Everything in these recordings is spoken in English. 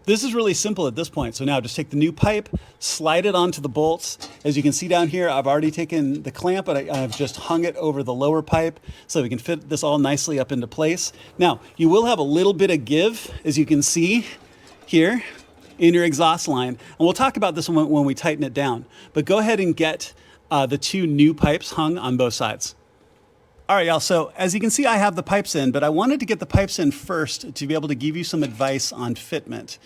This is really simple at this point. So now just take the new pipe, slide it onto the bolts. As you can see down here, I've already taken the clamp, but I've just hung it over the lower pipe so we can fit this all nicely up into place. Now, you will have a little bit of give, as you can see here in your exhaust line. And we'll talk about this when we tighten it down. But go ahead and get the two new pipes hung on both sides. All right, y'all, so as you can see, I have the pipes in, but I wanted to get the pipes in first to be able to give you some advice on fitment.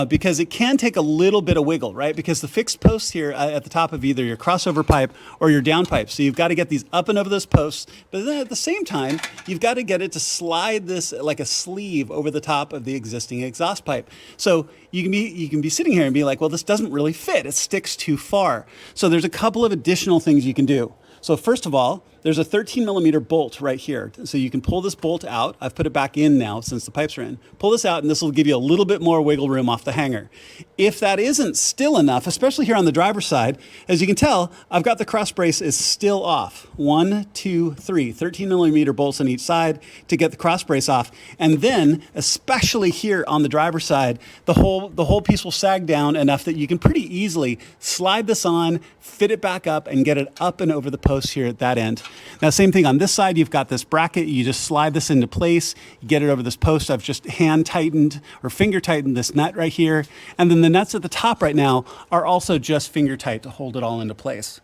Because it can take a little bit of wiggle, right? Because the fixed posts here at the top of either your crossover pipe or your down pipe. So you've got to get these up and over those posts, but then at the same time, you've got to get it to slide this like a sleeve over the top of the existing exhaust pipe. So you can be sitting here and be like, well, this doesn't really fit. It sticks too far. So there's a couple of additional things you can do. So first of all, there's a 13 millimeter bolt right here. So you can pull this bolt out. I've put it back in now since the pipes are in. Pull this out and this will give you a little bit more wiggle room off the hanger. If that isn't still enough, especially here on the driver's side, as you can tell, I've got the cross brace is still off. 1, 2, 3, 13 millimeter bolts on each side to get the cross brace off. And then, especially here on the driver's side, the whole piece will sag down enough that you can pretty easily slide this on, fit it back up, and get it up and over the post here at that end. Now, same thing on this side, you've got this bracket. You just slide this into place, you get it over this post. I've just hand tightened or finger tightened this nut right here. And then the nuts at the top right now are also just finger tight to hold it all into place.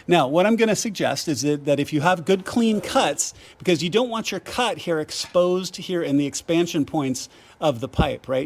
Now, what I'm going to suggest is that if you have good clean cuts, because you don't want your cut here exposed here in the expansion points of the pipe, right?